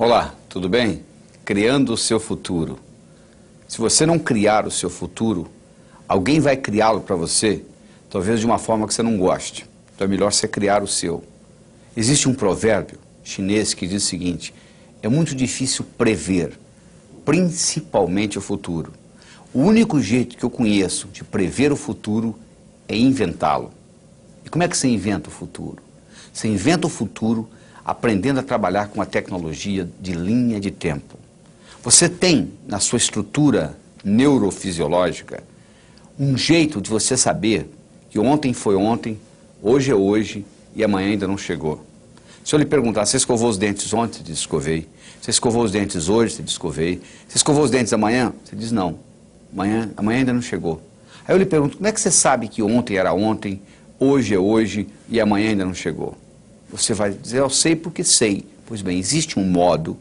Olá, tudo bem? Criando o seu futuro. Se você não criar o seu futuro, alguém vai criá-lo para você, talvez de uma forma que você não goste. Então é melhor você criar o seu. Existe um provérbio chinês que diz o seguinte: é muito difícil prever, principalmente o futuro. O único jeito que eu conheço de prever o futuro é inventá-lo. E como é que você inventa o futuro? Você inventa o futuro aprendendo a trabalhar com a tecnologia de linha de tempo. Você tem, na sua estrutura neurofisiológica, um jeito de você saber que ontem foi ontem, hoje é hoje e amanhã ainda não chegou. Se eu lhe perguntar, você escovou os dentes ontem? Você diz, escovei. Você escovou os dentes hoje? Você diz, escovei. Você escovou os dentes amanhã? Você diz, não. Amanhã ainda não chegou. Aí eu lhe pergunto, como é que você sabe que ontem era ontem, hoje é hoje e amanhã ainda não chegou? Você vai dizer, eu sei porque sei. Pois bem, existe um modo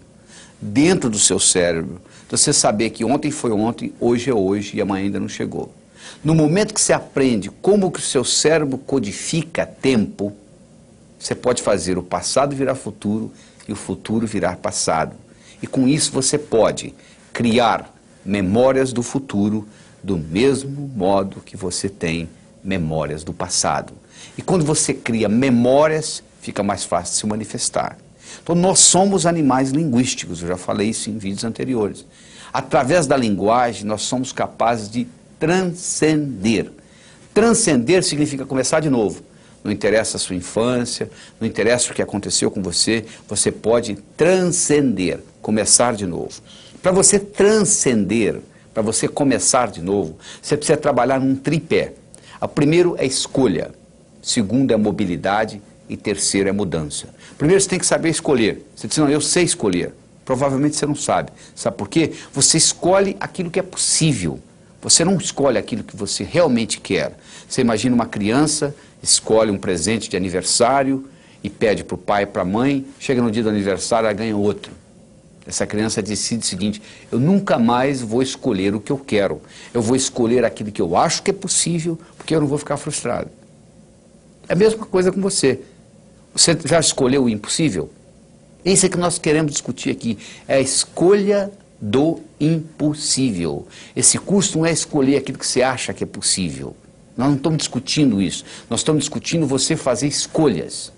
dentro do seu cérebro de você saber que ontem foi ontem, hoje é hoje e amanhã ainda não chegou. No momento que você aprende como que o seu cérebro codifica tempo, você pode fazer o passado virar futuro e o futuro virar passado. E com isso você pode criar memórias do futuro do mesmo modo que você tem memórias do passado. E quando você cria memórias, fica mais fácil de se manifestar. Então nós somos animais linguísticos, eu já falei isso em vídeos anteriores. Através da linguagem nós somos capazes de transcender. Transcender significa começar de novo. Não interessa a sua infância, não interessa o que aconteceu com você, você pode transcender, começar de novo. Para você transcender, para você começar de novo, você precisa trabalhar num tripé. O primeiro é escolha, segundo é mobilidade e terceiro é mudança. Primeiro você tem que saber escolher. Você diz, não, eu sei escolher. Provavelmente você não sabe. Sabe por quê? Você escolhe aquilo que é possível. Você não escolhe aquilo que você realmente quer. Você imagina uma criança, escolhe um presente de aniversário e pede para o pai e para a mãe, chega no dia do aniversário, ela ganha outro. Essa criança decide o seguinte: eu nunca mais vou escolher o que eu quero. Eu vou escolher aquilo que eu acho que é possível, porque eu não vou ficar frustrado. É a mesma coisa com você. Você já escolheu o impossível? Isso é que nós queremos discutir aqui. É a escolha do impossível. Esse curso não é escolher aquilo que você acha que é possível. Nós não estamos discutindo isso. Nós estamos discutindo você fazer escolhas.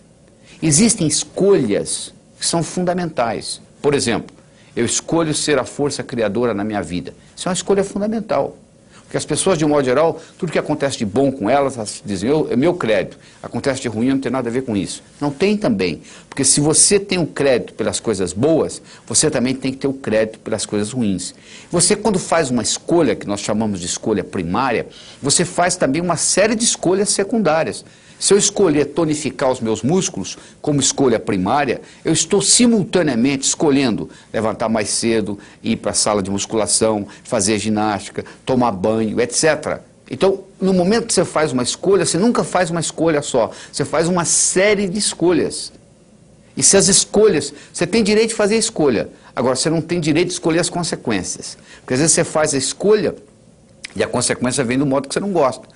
Existem escolhas que são fundamentais. Por exemplo, eu escolho ser a força criadora na minha vida. Isso é uma escolha fundamental. Porque as pessoas, de um modo geral, tudo que acontece de bom com elas dizem, é meu crédito. Acontece de ruim, não tem nada a ver com isso. Não tem também. Porque se você tem o crédito pelas coisas boas, você também tem que ter o crédito pelas coisas ruins. Você, quando faz uma escolha, que nós chamamos de escolha primária, você faz também uma série de escolhas secundárias. Se eu escolher tonificar os meus músculos como escolha primária, eu estou simultaneamente escolhendo levantar mais cedo, ir para a sala de musculação, fazer ginástica, tomar banho, etc. Então, no momento que você faz uma escolha, você nunca faz uma escolha só, você faz uma série de escolhas. E se as escolhas, você tem direito de fazer a escolha, agora você não tem direito de escolher as consequências. Porque às vezes você faz a escolha e a consequência vem do modo que você não gosta.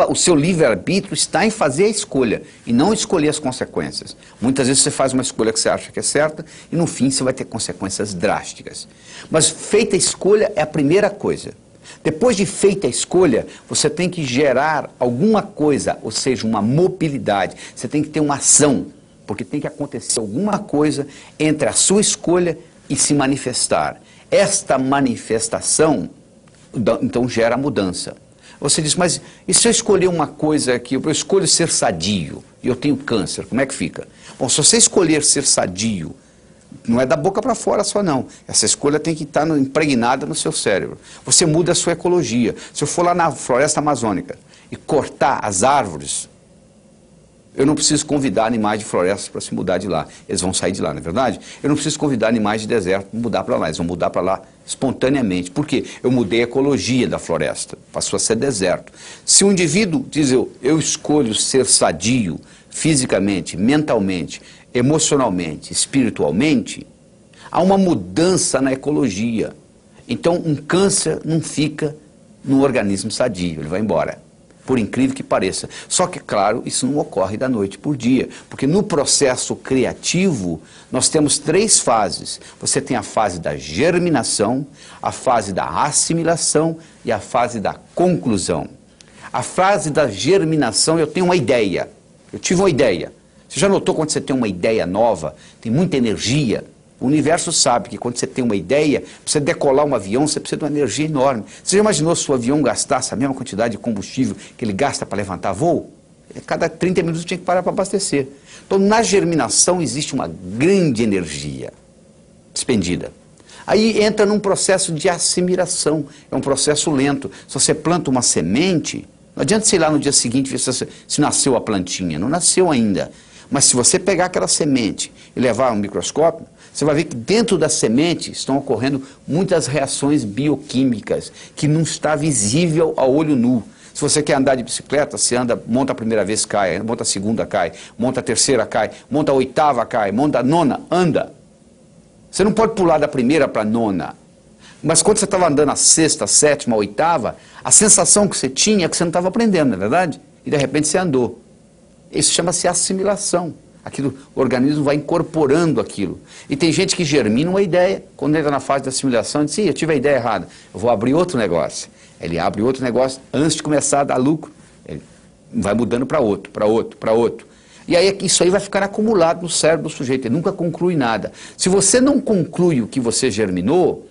O seu livre-arbítrio está em fazer a escolha e não escolher as consequências. Muitas vezes você faz uma escolha que você acha que é certa e no fim você vai ter consequências drásticas. Mas feita a escolha é a primeira coisa. Depois de feita a escolha, você tem que gerar alguma coisa, ou seja, uma mobilidade. Você tem que ter uma ação, porque tem que acontecer alguma coisa entre a sua escolha e se manifestar. Esta manifestação, então, gera mudança. Você diz, mas e se eu escolher uma coisa aqui, eu escolho ser sadio e eu tenho câncer, como é que fica? Bom, se você escolher ser sadio, não é da boca para fora só não, essa escolha tem que estar impregnada no seu cérebro. Você muda a sua ecologia. Se eu for lá na floresta amazônica e cortar as árvores, eu não preciso convidar animais de florestas para se mudar de lá. Eles vão sair de lá, não é verdade? Eu não preciso convidar animais de deserto para mudar para lá. Eles vão mudar para lá espontaneamente. Por quê? Eu mudei a ecologia da floresta. Passou a ser deserto. Se um indivíduo diz, eu escolho ser sadio fisicamente, mentalmente, emocionalmente, espiritualmente, há uma mudança na ecologia. Então, um câncer não fica no organismo sadio, ele vai embora. por incrível que pareça. Só que, claro, isso não ocorre da noite por dia, porque no processo criativo nós temos 3 fases. Você tem a fase da germinação, a fase da assimilação e a fase da conclusão. A fase da germinação, eu tenho uma ideia, eu tive uma ideia. Você já notou quando você tem uma ideia nova, tem muita energia? O universo sabe que quando você tem uma ideia, para você decolar um avião, você precisa de uma energia enorme. Você já imaginou se o avião gastasse a mesma quantidade de combustível que ele gasta para levantar voo? Cada 30 minutos tinha que parar para abastecer. Então, na germinação existe uma grande energia despendida. Aí entra num processo de assimilação, é um processo lento. Se você planta uma semente, não adianta você ir lá no dia seguinte ver se nasceu a plantinha, não nasceu ainda. Mas se você pegar aquela semente e levar a um microscópio, você vai ver que dentro da semente estão ocorrendo muitas reações bioquímicas que não está visível a olho nu. Se você quer andar de bicicleta, você anda, monta a primeira vez, cai, monta a segunda, cai, monta a terceira, cai, monta a oitava, cai, monta a nona, anda. Você não pode pular da primeira para a nona. Mas quando você estava andando a sexta, a sétima, a oitava, a sensação que você tinha é que você não estava aprendendo, não é verdade? E de repente você andou. Isso chama-se assimilação. Aquilo, o organismo vai incorporando aquilo. E tem gente que germina uma ideia, quando entra na fase de assimilação, diz, eu tive a ideia errada, eu vou abrir outro negócio. Ele abre outro negócio antes de começar a dar lucro. Ele vai mudando para outro, para outro, para outro. E aí isso aí vai ficar acumulado no cérebro do sujeito, ele nunca conclui nada. Se você não conclui o que você germinou,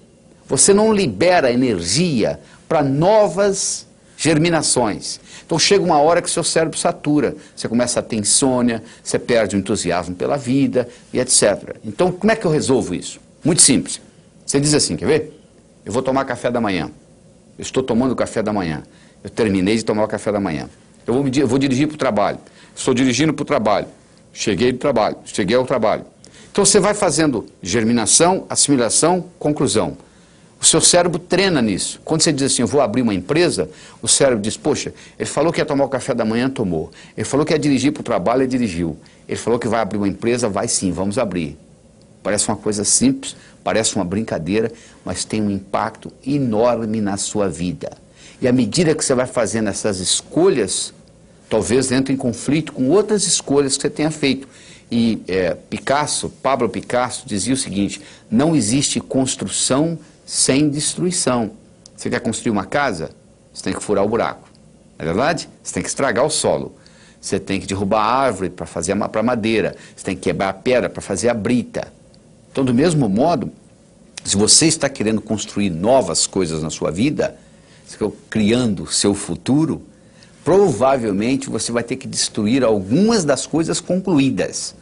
você não libera energia para novas germinações. Então chega uma hora que o seu cérebro satura, você começa a ter insônia, você perde o entusiasmo pela vida e etc. Então como é que eu resolvo isso? Muito simples. Você diz assim, quer ver? Eu vou tomar café da manhã. Eu estou tomando café da manhã. Eu terminei de tomar o café da manhã. Eu vou dirigir para o trabalho. Estou dirigindo para o trabalho. Cheguei do trabalho. Cheguei ao trabalho. Então você vai fazendo germinação, assimilação, conclusão. O seu cérebro treina nisso. Quando você diz assim, eu vou abrir uma empresa, o cérebro diz, poxa, ele falou que ia tomar o café da manhã, tomou. Ele falou que ia dirigir para o trabalho, ele dirigiu. Ele falou que vai abrir uma empresa, vai sim, vamos abrir. Parece uma coisa simples, parece uma brincadeira, mas tem um impacto enorme na sua vida. E à medida que você vai fazendo essas escolhas, talvez entre em conflito com outras escolhas que você tenha feito. E Pablo Picasso dizia o seguinte, não existe construção sem destruição. Você quer construir uma casa? Você tem que furar o buraco. Não é verdade? Você tem que estragar o solo. Você tem que derrubar a árvore para fazer para madeira. Você tem que quebrar a pedra para fazer a brita. Então, do mesmo modo, se você está querendo construir novas coisas na sua vida, criando o seu futuro, provavelmente você vai ter que destruir algumas das coisas concluídas.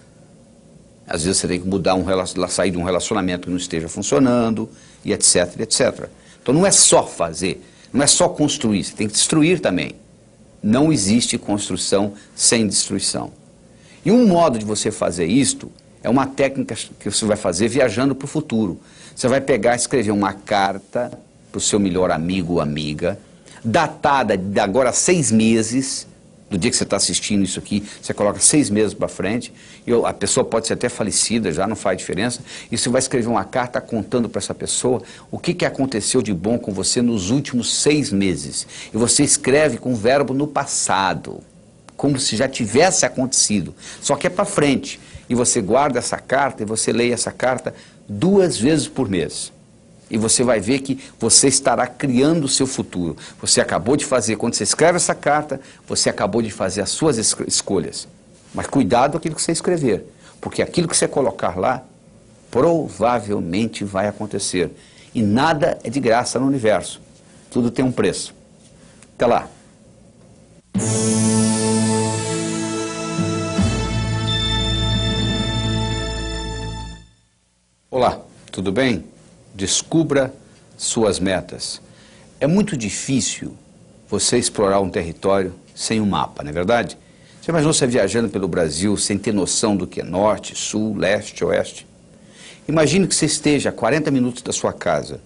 Às vezes você tem que sair de um relacionamento que não esteja funcionando, e etc, etc. Então não é só fazer, não é só construir, você tem que destruir também. Não existe construção sem destruição. E um modo de você fazer isto é uma técnica que você vai fazer viajando para o futuro. Você vai pegar e escrever uma carta para o seu melhor amigo ou amiga, datada de agora 6 meses, do dia que você está assistindo isso aqui, você coloca 6 meses para frente, e a pessoa pode ser até falecida, já não faz diferença, e você vai escrever uma carta contando para essa pessoa o que aconteceu de bom com você nos últimos 6 meses. E você escreve com o verbo no passado, como se já tivesse acontecido, só que é para frente. E você guarda essa carta e você lê essa carta 2 vezes por mês. E você vai ver que você estará criando o seu futuro. Você acabou de fazer, quando você escreve essa carta, você acabou de fazer as suas escolhas. Mas cuidado com aquilo que você escrever, porque aquilo que você colocar lá, provavelmente vai acontecer. E nada é de graça no universo. Tudo tem um preço. Até lá. Olá, tudo bem? Descubra suas metas. É muito difícil você explorar um território sem um mapa, não é verdade? Você imaginou você viajando pelo Brasil sem ter noção do que é norte, sul, leste, oeste? Imagine que você esteja a 40 minutos da sua casa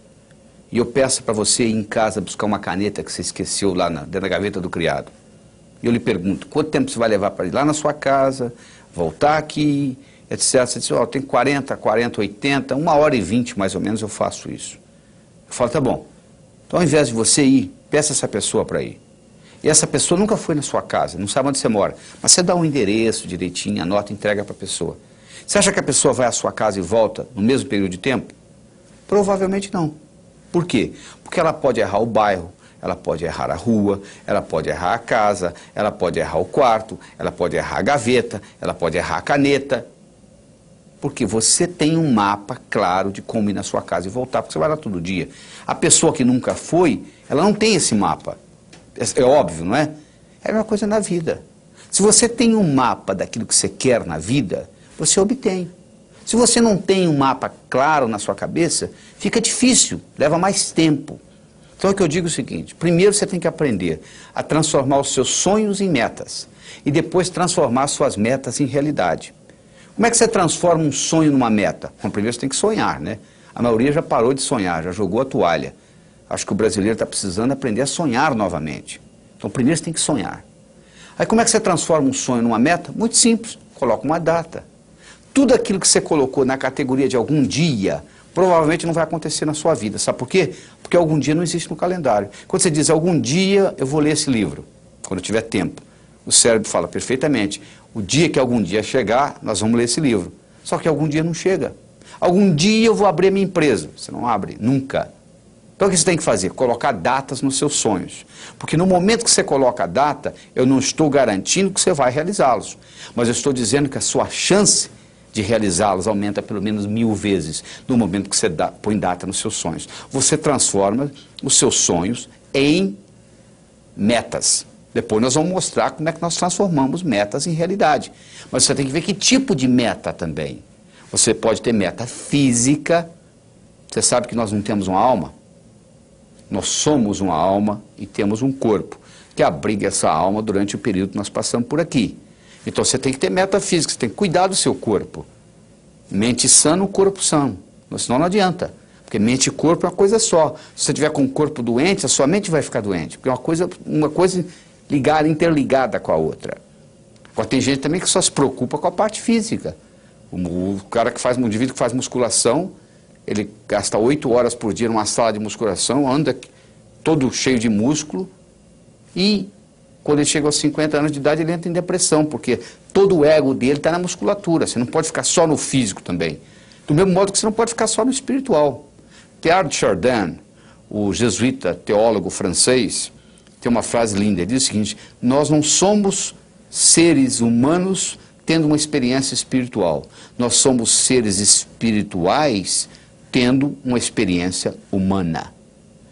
e eu peço para você ir em casa buscar uma caneta que você esqueceu lá dentro da gaveta do criado. E eu lhe pergunto, quanto tempo você vai levar para ir lá na sua casa, voltar aqui, etc. Você diz, tem 40, 80, 1h20 mais ou menos eu faço isso. Eu falo, tá bom. Então ao invés de você ir, peça essa pessoa para ir. E essa pessoa nunca foi na sua casa, não sabe onde você mora. Mas você dá um endereço direitinho, anota e entrega para a pessoa. Você acha que a pessoa vai à sua casa e volta no mesmo período de tempo? Provavelmente não. Por quê? Porque ela pode errar o bairro, ela pode errar a rua, ela pode errar a casa, ela pode errar o quarto, ela pode errar a gaveta, ela pode errar a caneta. Porque você tem um mapa claro de como ir na sua casa e voltar, porque você vai lá todo dia. A pessoa que nunca foi, ela não tem esse mapa. É óbvio, não é? É a mesma coisa na vida. Se você tem um mapa daquilo que você quer na vida, você obtém. Se você não tem um mapa claro na sua cabeça, fica difícil, leva mais tempo. Então é que eu digo o seguinte, primeiro você tem que aprender a transformar os seus sonhos em metas e depois transformar suas metas em realidade. Como é que você transforma um sonho numa meta? Bom, primeiro você tem que sonhar, né? A maioria já parou de sonhar, já jogou a toalha. Acho que o brasileiro está precisando aprender a sonhar novamente. Então primeiro você tem que sonhar. Aí como é que você transforma um sonho numa meta? Muito simples, coloca uma data. Tudo aquilo que você colocou na categoria de algum dia, provavelmente não vai acontecer na sua vida. Sabe por quê? Porque algum dia não existe no calendário. Quando você diz, algum dia eu vou ler esse livro, quando eu tiver tempo, o cérebro fala perfeitamente, o dia que algum dia chegar, nós vamos ler esse livro. Só que algum dia não chega. Algum dia eu vou abrir a minha empresa. Você não abre, nunca. Então o que você tem que fazer? Colocar datas nos seus sonhos. Porque no momento que você coloca a data, eu não estou garantindo que você vai realizá-los. Mas eu estou dizendo que a sua chance de realizá-los aumenta pelo menos 1000 vezes no momento que você põe data nos seus sonhos. Você transforma os seus sonhos em metas. Depois nós vamos mostrar como é que nós transformamos metas em realidade. Mas você tem que ver que tipo de meta também. Você pode ter meta física. Você sabe que nós não temos uma alma? Nós somos uma alma e temos um corpo que abriga essa alma durante o período que nós passamos por aqui. Então você tem que ter meta física, você tem que cuidar do seu corpo. Mente sã, no corpo são. Senão não adianta. Porque mente e corpo é uma coisa só. Se você tiver com o corpo doente, a sua mente vai ficar doente. Porque é uma coisa ligada, interligada com a outra. Agora tem gente também que só se preocupa com a parte física. O cara que faz, o indivíduo que faz musculação, ele gasta 8 horas por dia numa sala de musculação, anda todo cheio de músculo e quando ele chega aos 50 anos de idade ele entra em depressão, porque todo o ego dele está na musculatura, você não pode ficar só no físico também. Do mesmo modo que você não pode ficar só no espiritual. Teilhard de Chardin, o jesuíta teólogo francês, tem uma frase linda, ele diz o seguinte, nós não somos seres humanos tendo uma experiência espiritual, nós somos seres espirituais tendo uma experiência humana.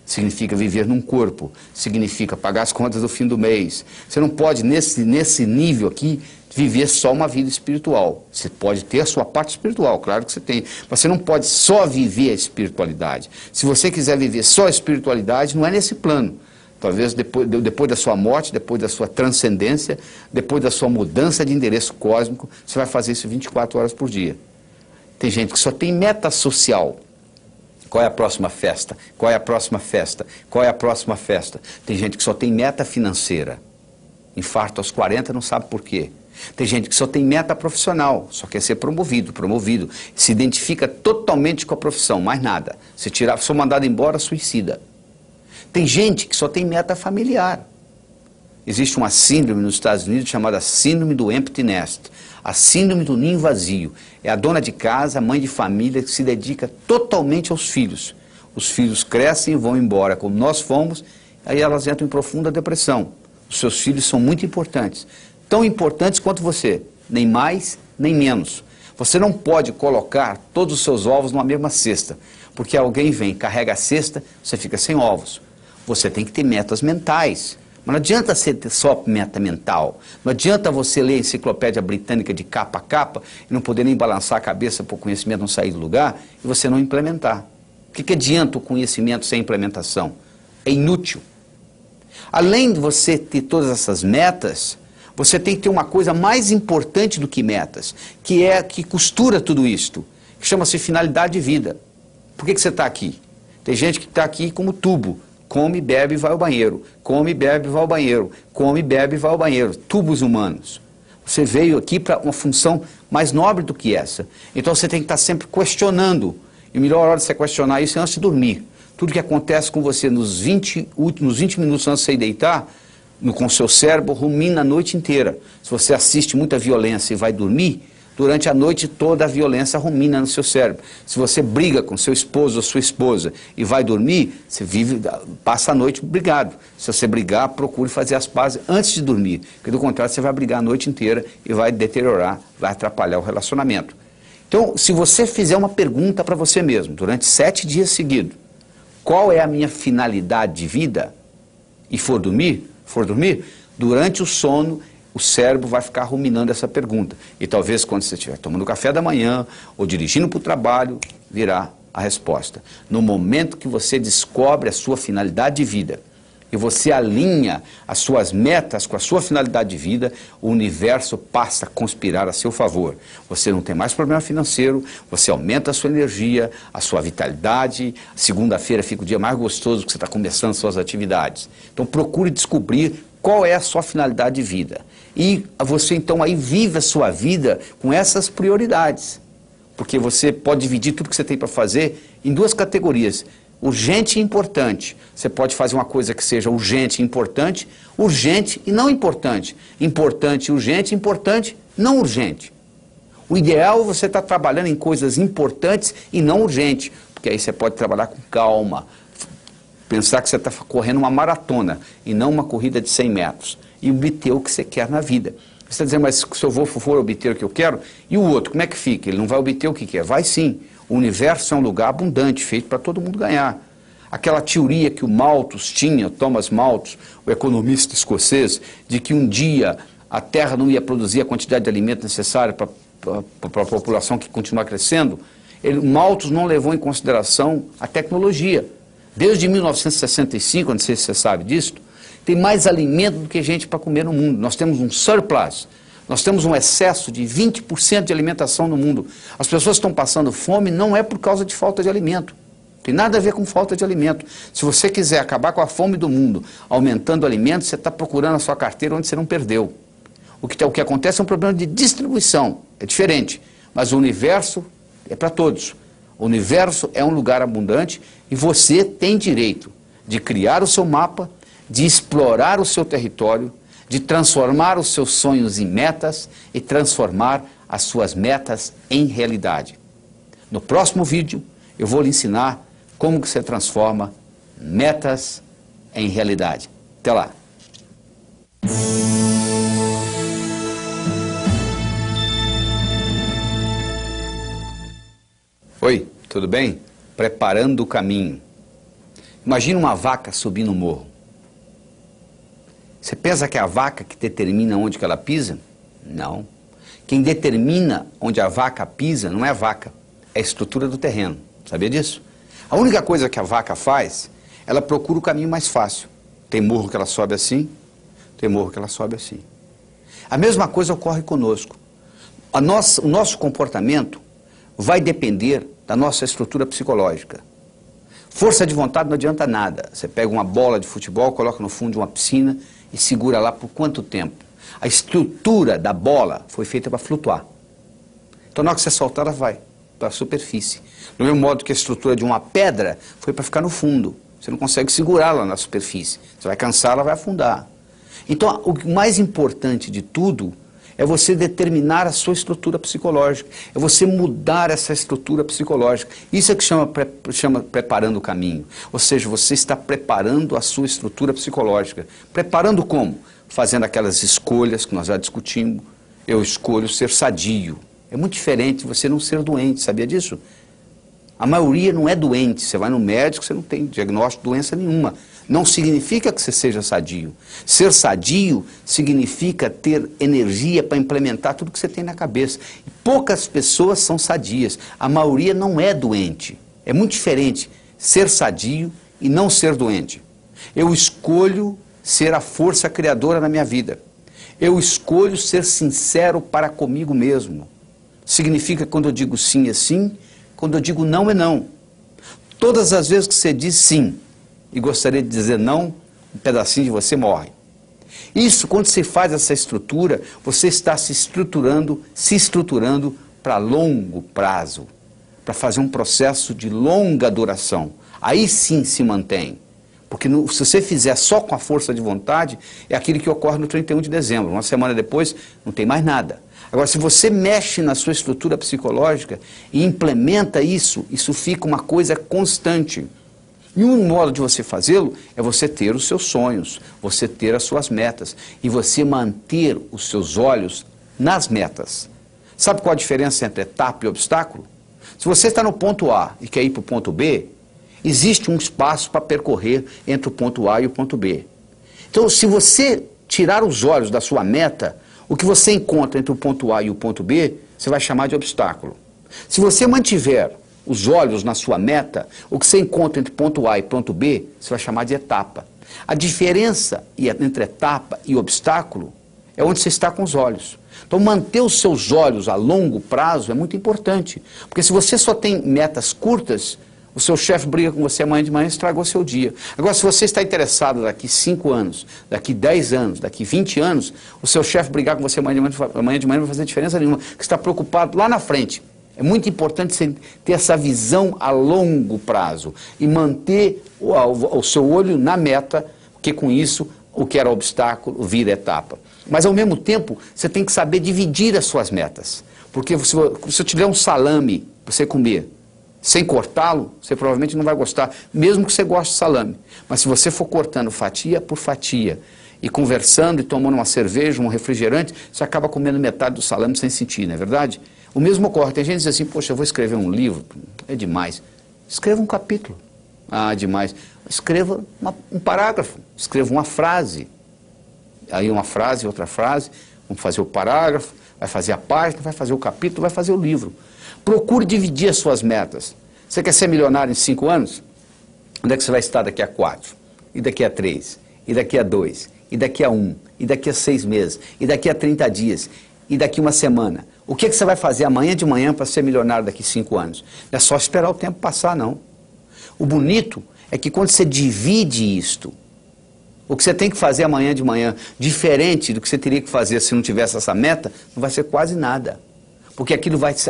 Significa viver num corpo, significa pagar as contas do fim do mês. Você não pode, nesse nível aqui, viver só uma vida espiritual. Você pode ter a sua parte espiritual, claro que você tem. Mas você não pode só viver a espiritualidade. Se você quiser viver só a espiritualidade, não é nesse plano. Talvez depois da sua morte, depois da sua transcendência, depois da sua mudança de endereço cósmico, você vai fazer isso 24 horas por dia. Tem gente que só tem meta social. Qual é a próxima festa? Qual é a próxima festa? Qual é a próxima festa? Tem gente que só tem meta financeira. Infarto aos 40, não sabe por quê. Tem gente que só tem meta profissional, só quer ser promovido. Se identifica totalmente com a profissão, mais nada. Se for mandado embora, suicida. Tem gente que só tem meta familiar. Existe uma síndrome nos Estados Unidos chamada síndrome do empty nest. A síndrome do ninho vazio. É a dona de casa, a mãe de família que se dedica totalmente aos filhos. Os filhos crescem e vão embora, como nós fomos, aí elas entram em profunda depressão. Os seus filhos são muito importantes. Tão importantes quanto você, nem mais, nem menos. Você não pode colocar todos os seus ovos numa mesma cesta, porque alguém vem, carrega a cesta, você fica sem ovos. Você tem que ter metas mentais. Mas não adianta você ter só meta mental. Não adianta você ler a enciclopédia britânica de capa a capa e não poder nem balançar a cabeça para o conhecimento não sair do lugar e você não implementar. O que adianta o conhecimento sem implementação? É inútil. Além de você ter todas essas metas, você tem que ter uma coisa mais importante do que metas, que costura tudo isto, que chama-se finalidade de vida. Por que você está aqui? Tem gente que está aqui como tubo. Come, bebe e vai ao banheiro. Come, bebe e vai ao banheiro. Come, bebe e vai ao banheiro. Tubos humanos. Você veio aqui para uma função mais nobre do que essa. Então você tem que estar sempre questionando. E a melhor hora de você questionar isso é antes de dormir. Tudo que acontece com você nos 20 minutos antes de você ir deitar, com o seu cérebro, rumina a noite inteira. Se você assiste muita violência e vai dormir, durante a noite toda a violência rumina no seu cérebro. Se você briga com seu esposo ou sua esposa e vai dormir, você passa a noite brigado. Se você brigar, procure fazer as pazes antes de dormir, porque do contrário você vai brigar a noite inteira e vai deteriorar, vai atrapalhar o relacionamento. Então, se você fizer uma pergunta para você mesmo, durante 7 dias seguidos, qual é a minha finalidade de vida, e for dormir, durante o sono, o cérebro vai ficar ruminando essa pergunta. E talvez quando você estiver tomando café da manhã ou dirigindo para o trabalho, virá a resposta. No momento que você descobre a sua finalidade de vida e você alinha as suas metas com a sua finalidade de vida, o universo passa a conspirar a seu favor. Você não tem mais problema financeiro, você aumenta a sua energia, a sua vitalidade. Segunda-feira fica o dia mais gostoso que você está começando suas atividades. Então procure descobrir qual é a sua finalidade de vida. E você então aí vive a sua vida com essas prioridades. Porque você pode dividir tudo que você tem para fazer em 2 categorias. Urgente e importante. Você pode fazer uma coisa que seja urgente e importante, urgente e não importante. Importante e urgente, importante, não urgente. O ideal é você estar trabalhando em coisas importantes e não urgentes, porque aí você pode trabalhar com calma. Pensar que você está correndo uma maratona e não uma corrida de 100 metros. E obter o que você quer na vida. Você está dizendo, mas se eu for obter o que eu quero, e o outro, como é que fica? Ele não vai obter o que quer? Vai sim. O universo é um lugar abundante, feito para todo mundo ganhar. Aquela teoria que o Malthus tinha, Thomas Malthus, o economista escocês, de que um dia a Terra não ia produzir a quantidade de alimento necessária para a população que continua crescendo, Malthus não levou em consideração a tecnologia. Desde 1965, não sei se você sabe disso, tem mais alimento do que gente para comer no mundo. Nós temos um surplus. Nós temos um excesso de 20% de alimentação no mundo. As pessoas estão passando fome não é por causa de falta de alimento. Tem nada a ver com falta de alimento. Se você quiser acabar com a fome do mundo, aumentando alimentos, você está procurando a sua carteira onde você não perdeu. O que acontece é um problema de distribuição. É diferente. Mas o universo é para todos. O universo é um lugar abundante e você tem direito de criar o seu mapa, de explorar o seu território, de transformar os seus sonhos em metas e transformar as suas metas em realidade. No próximo vídeo, eu vou lhe ensinar como que você transforma metas em realidade. Até lá! Oi, tudo bem? Preparando o caminho. Imagina uma vaca subindo um morro. Você pensa que é a vaca que determina onde que ela pisa? Não. Quem determina onde a vaca pisa não é a vaca, é a estrutura do terreno. Sabia disso? A única coisa que a vaca faz, ela procura o caminho mais fácil. Tem morro que ela sobe assim, tem morro que ela sobe assim. A mesma coisa ocorre conosco. O nosso comportamento vai depender da nossa estrutura psicológica. Força de vontade não adianta nada. Você pega uma bola de futebol, coloca no fundo de uma piscina e segura lá por quanto tempo? A estrutura da bola foi feita para flutuar. Então na hora que você soltar, ela vai para a superfície. Do mesmo modo que a estrutura de uma pedra foi para ficar no fundo. Você não consegue segurá-la na superfície. Você vai cansar, ela vai afundar. Então o mais importante de tudo é você determinar a sua estrutura psicológica, é você mudar essa estrutura psicológica. Isso é que chama preparando o caminho. Ou seja, você está preparando a sua estrutura psicológica. Preparando como? Fazendo aquelas escolhas que nós já discutimos. Eu escolho ser sadio. É muito diferente de você não ser doente, sabia disso? A maioria não é doente. Você vai no médico, você não tem diagnóstico de doença nenhuma. Não significa que você seja sadio. Ser sadio significa ter energia para implementar tudo que você tem na cabeça. E poucas pessoas são sadias. A maioria não é doente. É muito diferente ser sadio e não ser doente. Eu escolho ser a força criadora na minha vida. Eu escolho ser sincero para comigo mesmo. Significa que quando eu digo sim é sim, quando eu digo não é não. Todas as vezes que você diz sim e gostaria de dizer não, um pedacinho de você morre. Isso, quando você faz essa estrutura, você está se estruturando para longo prazo, para fazer um processo de longa duração. Aí sim se mantém. Porque se você fizer só com a força de vontade, é aquilo que ocorre no 31 de dezembro. Uma semana depois, não tem mais nada. Agora, se você mexe na sua estrutura psicológica e implementa isso, isso fica uma coisa constante. E um modo de você fazê-lo é você ter os seus sonhos, você ter as suas metas e você manter os seus olhos nas metas. Sabe qual a diferença entre etapa e obstáculo? Se você está no ponto A e quer ir para o ponto B, existe um espaço para percorrer entre o ponto A e o ponto B. Então, se você tirar os olhos da sua meta, o que você encontra entre o ponto A e o ponto B, você vai chamar de obstáculo. Se você mantiver os olhos na sua meta, o que você encontra entre ponto A e ponto B, você vai chamar de etapa. A diferença entre etapa e obstáculo é onde você está com os olhos. Então, manter os seus olhos a longo prazo é muito importante. Porque se você só tem metas curtas, o seu chefe briga com você amanhã de manhã e estragou seu dia. Agora, se você está interessado daqui 5 anos, daqui 10 anos, daqui 20 anos, o seu chefe brigar com você amanhã de manhã não vai fazer diferença nenhuma, porque você está preocupado lá na frente. É muito importante você ter essa visão a longo prazo e manter o seu olho na meta, porque com isso o que era obstáculo vira etapa. Mas ao mesmo tempo, você tem que saber dividir as suas metas. Porque se eu tiver um salame para você comer, sem cortá-lo, você provavelmente não vai gostar, mesmo que você goste de salame. Mas se você for cortando fatia por fatia, e conversando e tomando uma cerveja, um refrigerante, você acaba comendo metade do salame sem sentir, não é verdade? O mesmo ocorre. Tem gente que diz assim, poxa, eu vou escrever um livro, é demais. Escreva um capítulo. Ah, demais. Escreva um parágrafo, escreva uma frase. Aí uma frase, outra frase, vamos fazer o parágrafo, vai fazer a página, vai fazer o capítulo, vai fazer o livro. Procure dividir as suas metas. Você quer ser milionário em 5 anos? Onde é que você vai estar daqui a 4? E daqui a 3? E daqui a 2? E daqui a 1? E daqui a 6 meses? E daqui a 30 dias? E daqui a uma semana? O que você vai fazer amanhã de manhã para ser milionário daqui a 5 anos? Não é só esperar o tempo passar, não. O bonito é que quando você divide isto, o que você tem que fazer amanhã de manhã, diferente do que você teria que fazer se não tivesse essa meta, não vai ser quase nada. Porque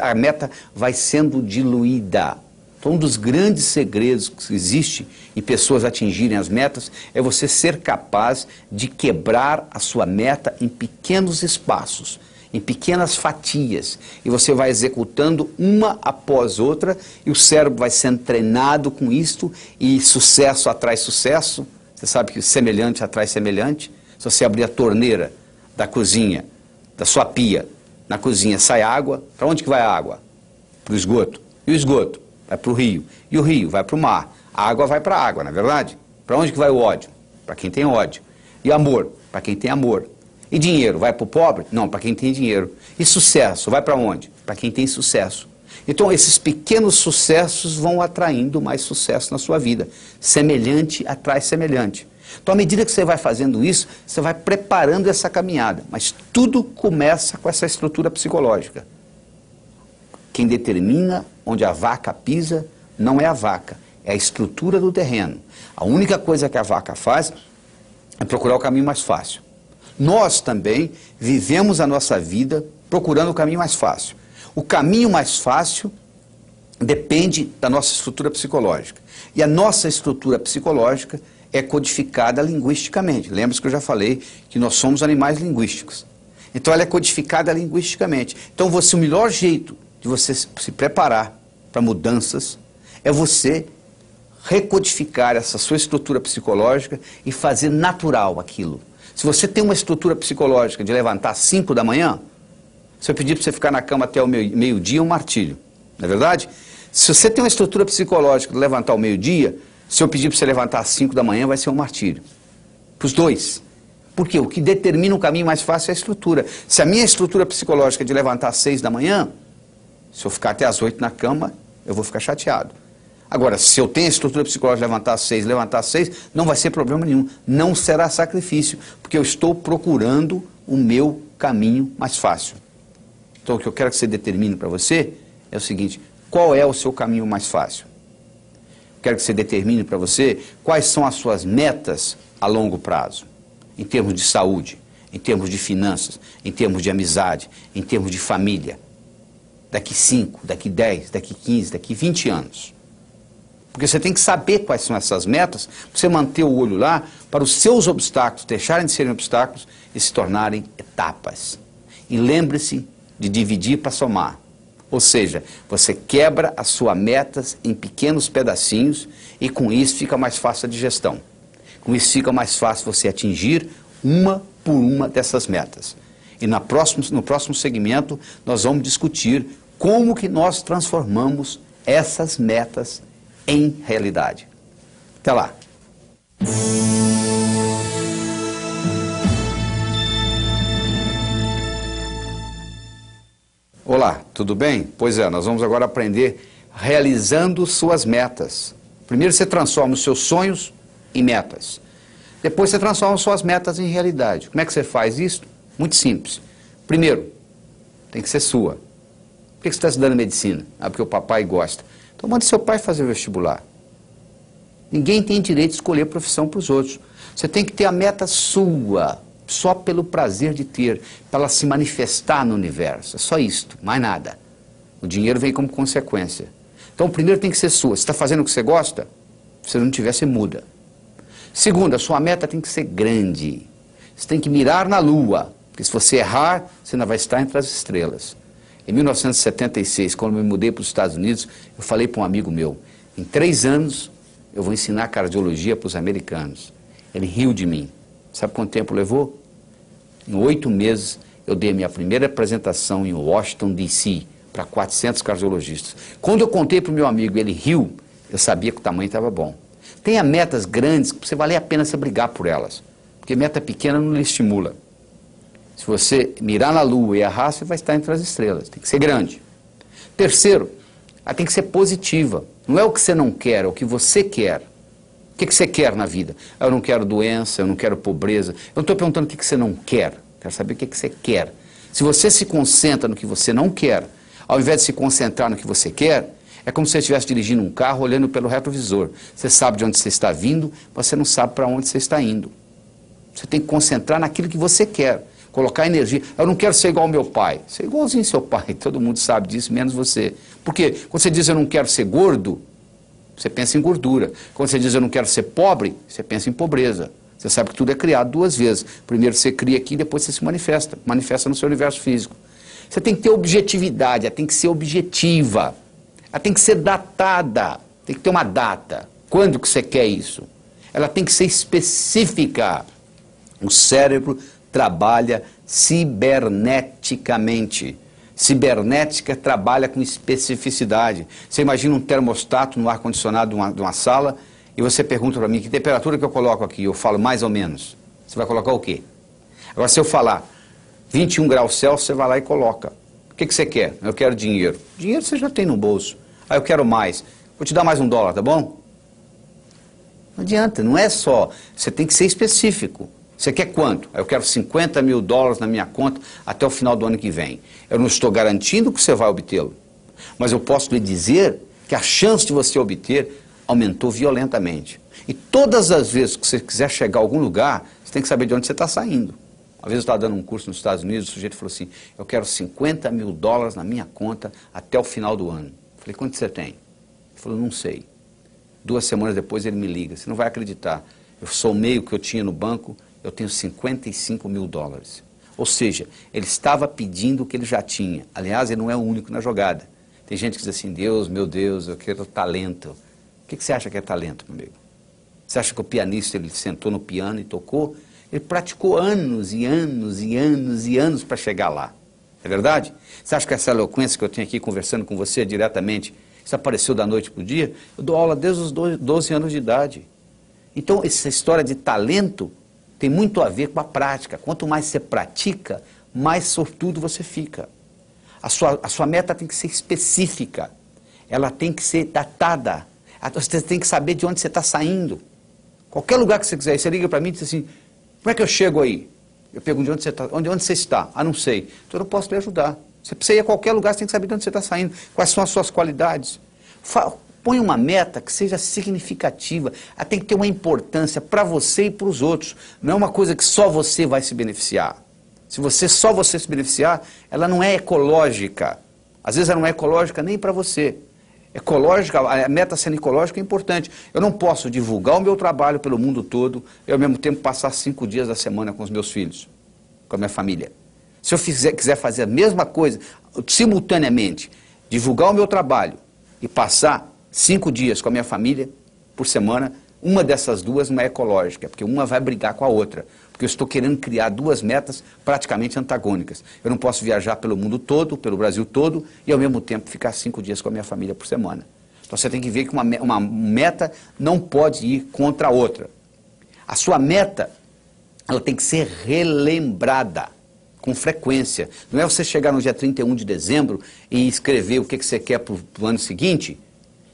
a meta vai sendo diluída. Então, um dos grandes segredos que existe em pessoas atingirem as metas é você ser capaz de quebrar a sua meta em pequenos espaços, em pequenas fatias. E você vai executando uma após outra e o cérebro vai sendo treinado com isto e sucesso atrai sucesso. Você sabe que semelhante atrai semelhante. Se você abrir a torneira da cozinha, da sua pia, na cozinha sai água, para onde que vai a água? Para o esgoto. E o esgoto? Vai para o rio. E o rio vai para o mar. A água vai para a água, não é verdade? Para onde que vai o ódio? Para quem tem ódio. E amor? Para quem tem amor. E dinheiro? Vai para o pobre? Não, para quem tem dinheiro. E sucesso? Vai para onde? Para quem tem sucesso. Então, esses pequenos sucessos vão atraindo mais sucesso na sua vida. Semelhante atrai semelhante. Então, à medida que você vai fazendo isso, você vai preparando essa caminhada. Mas tudo começa com essa estrutura psicológica. Quem determina onde a vaca pisa não é a vaca, é a estrutura do terreno. A única coisa que a vaca faz é procurar o caminho mais fácil. Nós também vivemos a nossa vida procurando o caminho mais fácil. O caminho mais fácil depende da nossa estrutura psicológica. E a nossa estrutura psicológica é codificada linguisticamente. Lembra-se que eu já falei que nós somos animais linguísticos. Então ela é codificada linguisticamente. Então o melhor jeito de você se preparar para mudanças é você recodificar essa sua estrutura psicológica e fazer natural aquilo. Se você tem uma estrutura psicológica de levantar às 5 da manhã, se eu pedir para você ficar na cama até o meio-dia, é um martírio. Não é verdade? Se você tem uma estrutura psicológica de levantar ao meio-dia, se eu pedir para você levantar às 5 da manhã, vai ser um martírio. Para os dois. Porque o que determina o caminho mais fácil é a estrutura. Se a minha estrutura psicológica é de levantar às 6 da manhã, se eu ficar até às 8 na cama, eu vou ficar chateado. Agora, se eu tenho a estrutura psicológica de levantar às 6, não vai ser problema nenhum. Não será sacrifício, porque eu estou procurando o meu caminho mais fácil. Então, o que eu quero que você determine para você é o seguinte: qual é o seu caminho mais fácil? Quero que você determine para você quais são as suas metas a longo prazo, em termos de saúde, em termos de finanças, em termos de amizade, em termos de família. Daqui 5, daqui 10, daqui 15, daqui 20 anos. Porque você tem que saber quais são essas metas, para você manter o olho lá, para os seus obstáculos deixarem de serem obstáculos e se tornarem etapas. E lembre-se de dividir para somar. Ou seja, você quebra as suas metas em pequenos pedacinhos e com isso fica mais fácil a digestão. Com isso fica mais fácil você atingir uma por uma dessas metas. E no próximo segmento nós vamos discutir como que nós transformamos essas metas em realidade. Até lá! Olá, tudo bem? Pois é, nós vamos agora aprender realizando suas metas. Primeiro você transforma os seus sonhos em metas. Depois você transforma suas metas em realidade. Como é que você faz isso? Muito simples. Primeiro, tem que ser sua. Por que você está estudando medicina? Ah, porque o papai gosta. Então mande seu pai fazer o vestibular. Ninguém tem direito de escolher profissão para os outros. Você tem que ter a meta sua, só pelo prazer de ter, para ela se manifestar no universo. É só isto, mais nada. O dinheiro vem como consequência. Então, primeiro tem que ser sua. Se está fazendo o que você gosta, se não tiver, você muda. Segundo, a sua meta tem que ser grande. Você tem que mirar na lua, porque se você errar, você ainda vai estar entre as estrelas. Em 1976, quando eu me mudei para os Estados Unidos, eu falei para um amigo meu, em 3 anos eu vou ensinar cardiologia para os americanos. Ele riu de mim. Sabe quanto tempo levou? Em 8 meses eu dei a minha primeira apresentação em Washington, D.C., para 400 cardiologistas. Quando eu contei para o meu amigo e ele riu, eu sabia que o tamanho estava bom. Tenha metas grandes que você vale a pena você brigar por elas, porque meta pequena não lhe estimula. Se você mirar na lua e errar, você vai estar entre as estrelas. Tem que ser grande. Terceiro, ela tem que ser positiva. Não é o que você não quer, é o que você quer. O que você quer na vida? Eu não quero doença, eu não quero pobreza. Eu não estou perguntando o que você não quer. Quero saber o que você quer. Se você se concentra no que você não quer, ao invés de se concentrar no que você quer, é como se você estivesse dirigindo um carro olhando pelo retrovisor. Você sabe de onde você está vindo, mas você não sabe para onde você está indo. Você tem que concentrar naquilo que você quer. Colocar energia. Eu não quero ser igual ao meu pai. Ser igualzinho ao seu pai. Todo mundo sabe disso, menos você. Por quê? Quando você diz eu não quero ser gordo, você pensa em gordura. Quando você diz eu não quero ser pobre, você pensa em pobreza. Você sabe que tudo é criado 2 vezes. Primeiro você cria aqui, depois você se manifesta. Manifesta no seu universo físico. Você tem que ter objetividade, ela tem que ser objetiva. Ela tem que ser datada. Tem que ter uma data. Quando que você quer isso? Ela tem que ser específica. O cérebro trabalha ciberneticamente. Cibernética trabalha com especificidade. Você imagina um termostato no ar-condicionado de uma sala e você pergunta para mim que temperatura que eu coloco aqui. Eu falo mais ou menos. Você vai colocar o quê? Agora, se eu falar 21 graus Celsius, você vai lá e coloca. O que você quer? Eu quero dinheiro. Dinheiro você já tem no bolso. Ah, eu quero mais. Vou te dar mais $1, tá bom? Não adianta, não é só. Você tem que ser específico. Você quer quanto? Eu quero $50 mil na minha conta até o final do ano que vem. Eu não estou garantindo que você vai obtê-lo, mas eu posso lhe dizer que a chance de você obter aumentou violentamente. E todas as vezes que você quiser chegar a algum lugar, você tem que saber de onde você está saindo. Uma vez eu estava dando um curso nos Estados Unidos, o sujeito falou assim, eu quero $50 mil na minha conta até o final do ano. Eu falei, quanto você tem? Ele falou, não sei. 2 semanas depois ele me liga, você não vai acreditar. Eu somei o que eu tinha no banco, eu tenho $55 mil. Ou seja, ele estava pedindo o que ele já tinha. Aliás, ele não é o único na jogada. Tem gente que diz assim, Deus, meu Deus, eu quero talento. O que você acha que é talento, meu amigo? Você acha que o pianista, ele sentou no piano e tocou? Ele praticou anos e anos e anos e anos para chegar lá. É verdade? Você acha que essa eloquência que eu tenho aqui conversando com você diretamente, isso apareceu da noite para o dia? Eu dou aula desde os 12 anos de idade. Então, essa história de talento tem muito a ver com a prática. Quanto mais você pratica, mais sortudo você fica. A sua meta tem que ser específica. Ela tem que ser datada. Você tem que saber de onde você está saindo. Qualquer lugar que você quiser, você liga para mim e diz assim, como é que eu chego aí? Eu pergunto de onde você está. Onde você está? Ah, não sei. Então eu não posso lhe ajudar. Você precisa ir a qualquer lugar, você tem que saber de onde você está saindo. Quais são as suas qualidades. Põe uma meta que seja significativa. Ela tem que ter uma importância para você e para os outros. Não é uma coisa que só você vai se beneficiar. Se só você se beneficiar, ela não é ecológica. Às vezes ela não é ecológica nem para você. Ecológica, a meta sendo ecológica é importante. Eu não posso divulgar o meu trabalho pelo mundo todo e ao mesmo tempo passar 5 dias da semana com os meus filhos, com a minha família. Se eu quiser fazer a mesma coisa, simultaneamente, divulgar o meu trabalho e passar 5 dias com a minha família por semana, uma dessas duas não é ecológica, porque uma vai brigar com a outra. Porque eu estou querendo criar duas metas praticamente antagônicas. Eu não posso viajar pelo mundo todo, pelo Brasil todo, e ao mesmo tempo ficar 5 dias com a minha família por semana. Então você tem que ver que uma meta não pode ir contra a outra. A sua meta, ela tem que ser relembrada com frequência. Não é você chegar no dia 31 de dezembro e escrever o que você quer para o ano seguinte,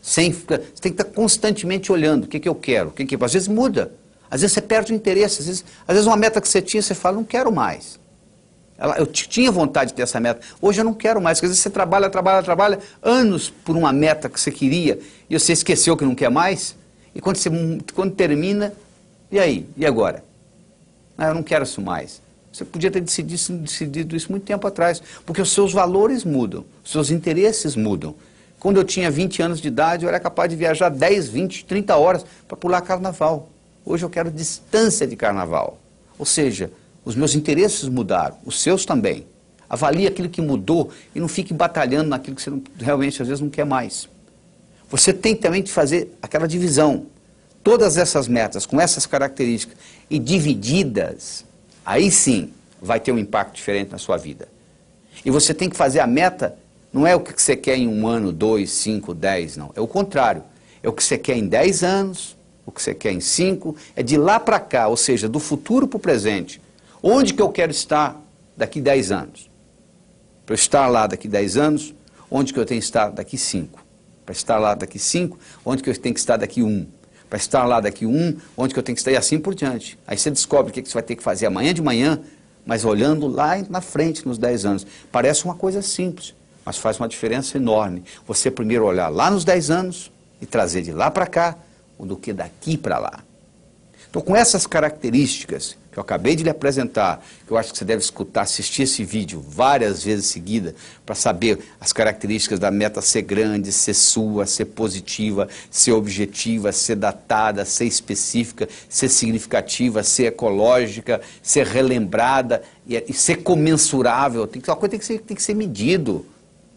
você tem que estar constantemente olhando o que eu quero. Às vezes muda. Às vezes você perde o interesse, às vezes uma meta que você tinha, você fala, não quero mais. Eu tinha vontade de ter essa meta, hoje eu não quero mais, porque às vezes você trabalha anos por uma meta que você queria, e você esqueceu que não quer mais, e quando termina, e aí? E agora? Ah, eu não quero isso mais. Você podia ter decidido isso muito tempo atrás, porque os seus valores mudam, os seus interesses mudam. Quando eu tinha 20 anos de idade, eu era capaz de viajar 10, 20, 30 horas para pular carnaval. Hoje eu quero distância de carnaval. Ou seja, os meus interesses mudaram, os seus também. Avalie aquilo que mudou e não fique batalhando naquilo que você realmente às vezes não quer mais. Você tem também de fazer aquela divisão. Todas essas metas com essas características e divididas, aí sim vai ter um impacto diferente na sua vida. E você tem que fazer a meta, não é o que você quer em 1 ano, 2, 5, 10, não. É o contrário. É o que você quer em 10 anos, o que você quer em 5, é de lá para cá, ou seja, do futuro para o presente. Onde que eu quero estar daqui 10 anos? Para eu estar lá daqui 10 anos, onde que eu tenho que estar daqui 5? Para estar lá daqui 5, onde que eu tenho que estar daqui 1? Para estar lá daqui 1, onde que eu tenho que estar e assim por diante. Aí você descobre o que você vai ter que fazer amanhã de manhã, mas olhando lá na frente, nos 10 anos. Parece uma coisa simples, mas faz uma diferença enorme. Você primeiro olhar lá nos 10 anos e trazer de lá para cá, do que daqui para lá. Então, com essas características que eu acabei de lhe apresentar, que eu acho que você deve escutar, assistir esse vídeo várias vezes seguida, para saber as características da meta ser grande, ser sua, ser positiva, ser objetiva, ser datada, ser específica, ser significativa, ser ecológica, ser relembrada e ser comensurável. Uma coisa tem que ser medido.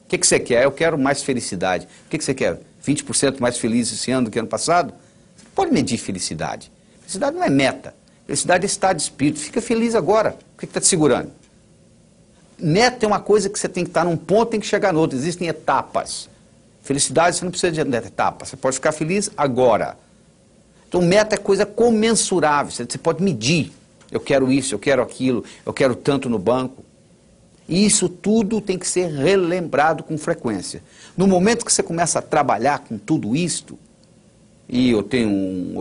O que você quer? Eu quero mais felicidade. O que você quer? 20% mais feliz esse ano do que ano passado? Pode medir felicidade. Felicidade não é meta. Felicidade é estado de espírito. Fica feliz agora. O que está te segurando? Meta é uma coisa que você tem que estar num ponto e tem que chegar no outro. Existem etapas. Felicidade você não precisa de etapa. Você pode ficar feliz agora. Então meta é coisa comensurável. Você pode medir. Eu quero isso, eu quero aquilo, eu quero tanto no banco. E isso tudo tem que ser relembrado com frequência. No momento que você começa a trabalhar com tudo isto, e eu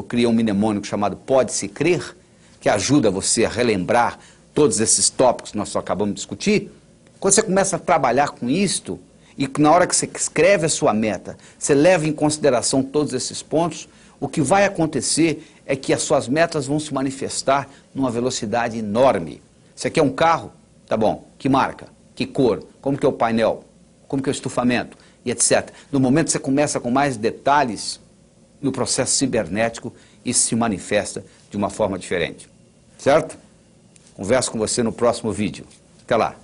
criei um mnemônico chamado Pode-se Crer, que ajuda você a relembrar todos esses tópicos que nós acabamos de discutir. Quando você começa a trabalhar com isto, e na hora que você escreve a sua meta, você leva em consideração todos esses pontos, o que vai acontecer é que as suas metas vão se manifestar numa velocidade enorme. Você quer um carro? Tá bom. Que marca? Que cor? Como que é o painel? Como que é o estufamento? E etc. No momento que você começa com mais detalhes, no processo cibernético, isso se manifesta de uma forma diferente. Certo? Converso com você no próximo vídeo. Até lá.